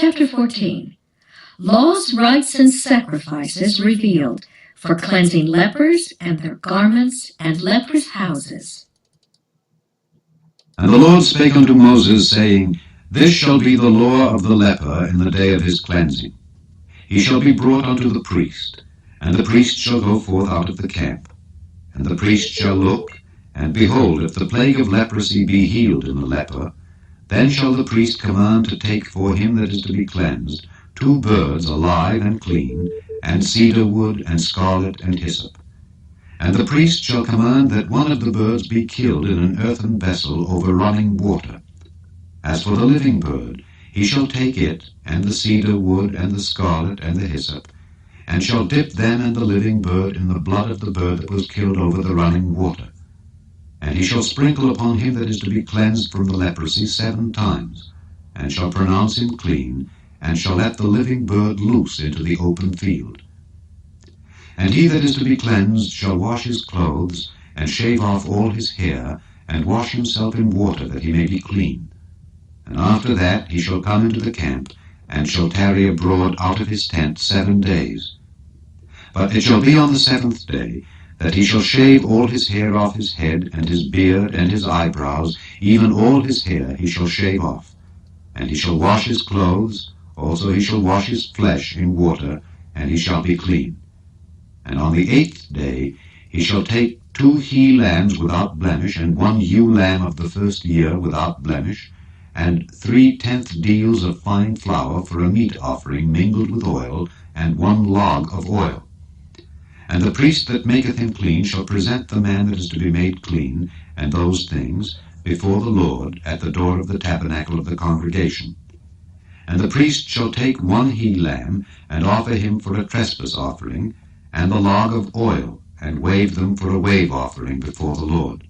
Chapter 14. Laws, rites, and sacrifices revealed for cleansing lepers and their garments and lepers' houses. And the Lord spake unto Moses, saying, This shall be the law of the leper in the day of his cleansing. He shall be brought unto the priest, and the priest shall go forth out of the camp. And the priest shall look, and behold, if the plague of leprosy be healed in the leper, then shall the priest command to take for him that is to be cleansed 2 birds alive and clean, and cedar wood, and scarlet, and hyssop. And the priest shall command that one of the birds be killed in an earthen vessel over running water. As for the living bird, he shall take it, and the cedar wood, and the scarlet, and the hyssop, and shall dip them and the living bird in the blood of the bird that was killed over the running water. And he shall sprinkle upon him that is to be cleansed from the leprosy 7 times, and shall pronounce him clean, and shall let the living bird loose into the open field. And he that is to be cleansed shall wash his clothes, and shave off all his hair, and wash himself in water, that he may be clean. And after that he shall come into the camp, and shall tarry abroad out of his tent 7 days. But it shall be on the 7th day, that he shall shave all his hair off his head, and his beard, and his eyebrows, even all his hair he shall shave off. And he shall wash his clothes, also he shall wash his flesh in water, and he shall be clean. And on the 8th day he shall take 2 he-lambs without blemish, and 1 ewe lamb of the first year without blemish, and 3/10 deals of fine flour for a meat offering mingled with oil, and 1 log of oil. And the priest that maketh him clean shall present the man that is to be made clean, and those things, before the Lord, at the door of the tabernacle of the congregation. And the priest shall take 1 he-lamb, and offer him for a trespass offering, and the log of oil, and wave them for a wave offering before the Lord.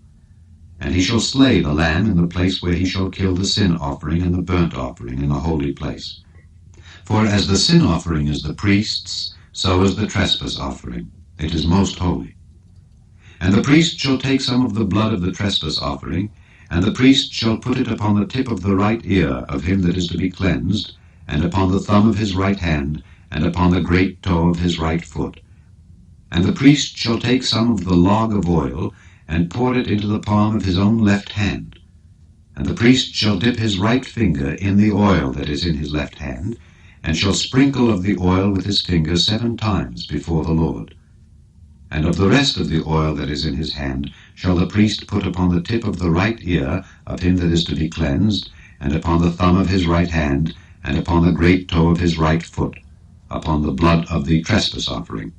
And he shall slay the lamb in the place where he shall kill the sin offering and the burnt offering in the holy place. For as the sin offering is the priest's, so is the trespass offering. It is most holy. And the priest shall take some of the blood of the trespass offering, and the priest shall put it upon the tip of the right ear of him that is to be cleansed, and upon the thumb of his right hand, and upon the great toe of his right foot. And the priest shall take some of the log of oil, and pour it into the palm of his own left hand. And the priest shall dip his right finger in the oil that is in his left hand, and shall sprinkle of the oil with his finger 7 times before the Lord. And of the rest of the oil that is in his hand shall the priest put upon the tip of the right ear of him that is to be cleansed, and upon the thumb of his right hand, and upon the great toe of his right foot, upon the blood of the trespass offering.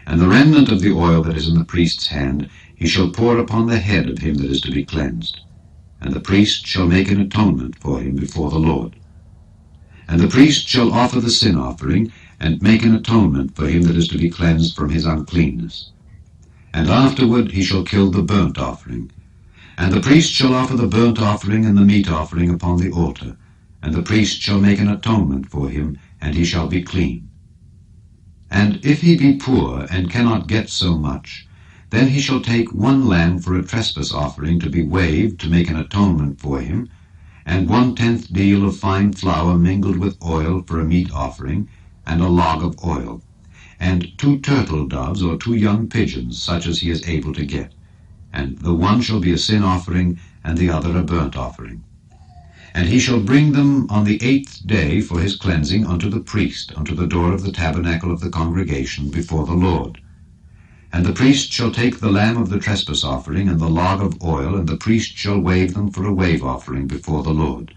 And the remnant of the oil that is in the priest's hand he shall pour upon the head of him that is to be cleansed. And the priest shall make an atonement for him before the Lord. And the priest shall offer the sin offering, and make an atonement for him that is to be cleansed from his uncleanness. And afterward he shall kill the burnt offering. And the priest shall offer the burnt offering and the meat offering upon the altar. And the priest shall make an atonement for him, and he shall be clean. And if he be poor, and cannot get so much, then he shall take 1 lamb for a trespass offering to be waved to make an atonement for him, and 1/10 deal of fine flour mingled with oil for a meat offering, and a log of oil, and 2 turtle doves or 2 young pigeons, such as he is able to get. And the one shall be a sin offering, and the other a burnt offering. And he shall bring them on the 8th day for his cleansing unto the priest, unto the door of the tabernacle of the congregation before the Lord. And the priest shall take the lamb of the trespass offering, and the log of oil, and the priest shall wave them for a wave offering before the Lord.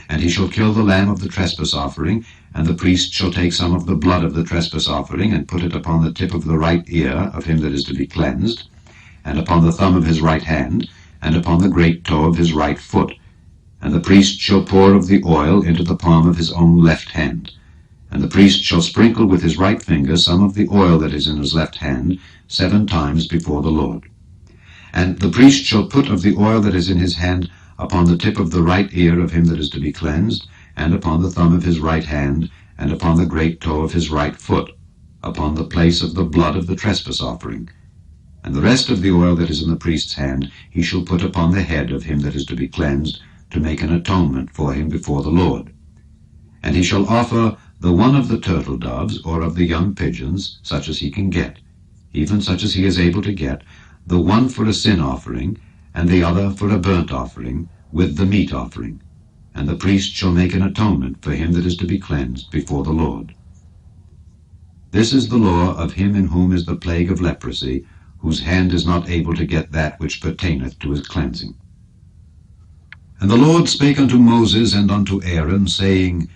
And he shall kill the lamb of the trespass offering, and the priest shall take some of the blood of the trespass offering, and put it upon the tip of the right ear of him that is to be cleansed, and upon the thumb of his right hand, and upon the great toe of his right foot. And the priest shall pour of the oil into the palm of his own left hand. And the priest shall sprinkle with his right finger some of the oil that is in his left hand 7 times before the Lord. And the priest shall put of the oil that is in his hand upon the tip of the right ear of him that is to be cleansed, and upon the thumb of his right hand, and upon the great toe of his right foot, upon the place of the blood of the trespass offering. And the rest of the oil that is in the priest's hand he shall put upon the head of him that is to be cleansed, to make an atonement for him before the Lord. And he shall offer the one of the turtle doves, or of the young pigeons, such as he can get, even such as he is able to get, the one for a sin offering, and the other for a burnt offering, with the meat offering. And the priest shall make an atonement for him that is to be cleansed before the Lord. This is the law of him in whom is the plague of leprosy, whose hand is not able to get that which pertaineth to his cleansing. And the Lord spake unto Moses and unto Aaron, saying,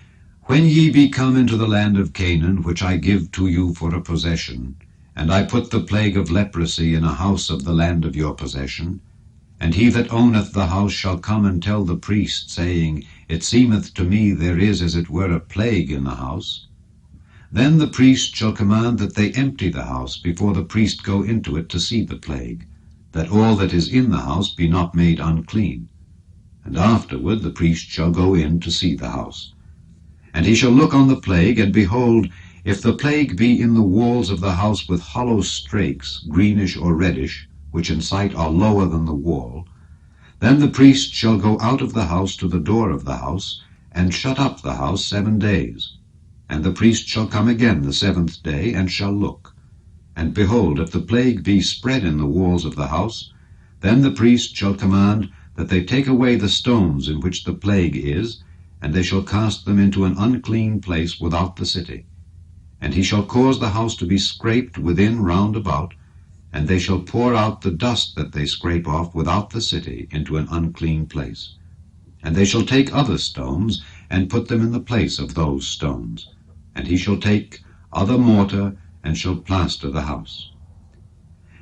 When ye be come into the land of Canaan, which I give to you for a possession, and I put the plague of leprosy in a house of the land of your possession, and he that owneth the house shall come and tell the priest, saying, It seemeth to me there is as it were a plague in the house, then the priest shall command that they empty the house before the priest go into it to see the plague, that all that is in the house be not made unclean. And afterward the priest shall go in to see the house. And he shall look on the plague, and behold, if the plague be in the walls of the house with hollow strakes, greenish or reddish, which in sight are lower than the wall, then the priest shall go out of the house to the door of the house, and shut up the house 7 days. And the priest shall come again the 7th day, and shall look. And behold, if the plague be spread in the walls of the house, then the priest shall command that they take away the stones in which the plague is, and they shall cast them into an unclean place without the city. And he shall cause the house to be scraped within round about, and they shall pour out the dust that they scrape off without the city into an unclean place. And they shall take other stones, and put them in the place of those stones. And he shall take other mortar, and shall plaster the house.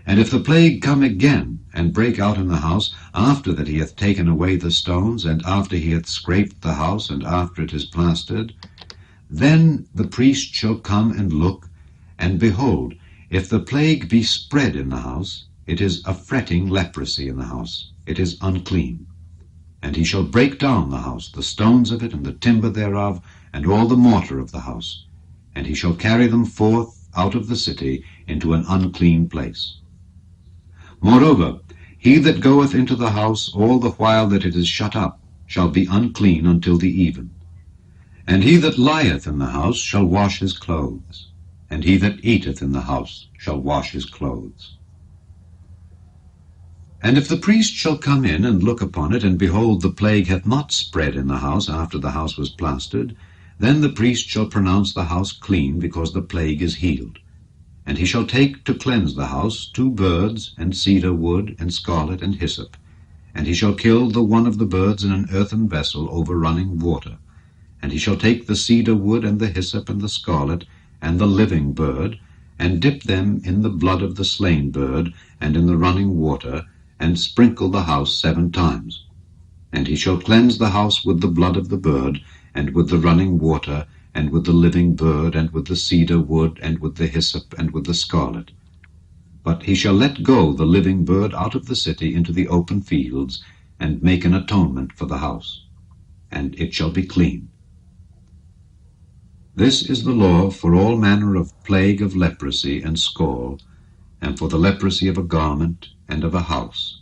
And if the plague come again, and break out in the house, after that he hath taken away the stones, and after he hath scraped the house, and after it is plastered, then the priest shall come and look, and behold, if the plague be spread in the house, it is a fretting leprosy in the house, it is unclean. And he shall break down the house, the stones of it, and the timber thereof, and all the mortar of the house, and he shall carry them forth out of the city into an unclean place. Moreover, he that goeth into the house all the while that it is shut up shall be unclean until the even. And he that lieth in the house shall wash his clothes, and he that eateth in the house shall wash his clothes. And if the priest shall come in and look upon it, and behold, the plague hath not spread in the house after the house was plastered, then the priest shall pronounce the house clean, because the plague is healed. And he shall take to cleanse the house 2 birds, and cedar wood, and scarlet, and hyssop. And he shall kill the one of the birds in an earthen vessel over running water. And he shall take the cedar wood, and the hyssop, and the scarlet, and the living bird, and dip them in the blood of the slain bird, and in the running water, and sprinkle the house 7 times. And he shall cleanse the house with the blood of the bird, and with the running water, and with the living bird, and with the cedar wood, and with the hyssop, and with the scarlet. But he shall let go the living bird out of the city into the open fields, and make an atonement for the house, and it shall be clean. This is the law for all manner of plague of leprosy and scall, and for the leprosy of a garment, and of a house,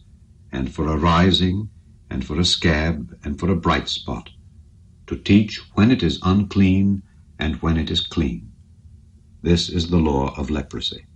and for a rising, and for a scab, and for a bright spot, to teach when it is unclean, and when it is clean. This is the law of leprosy.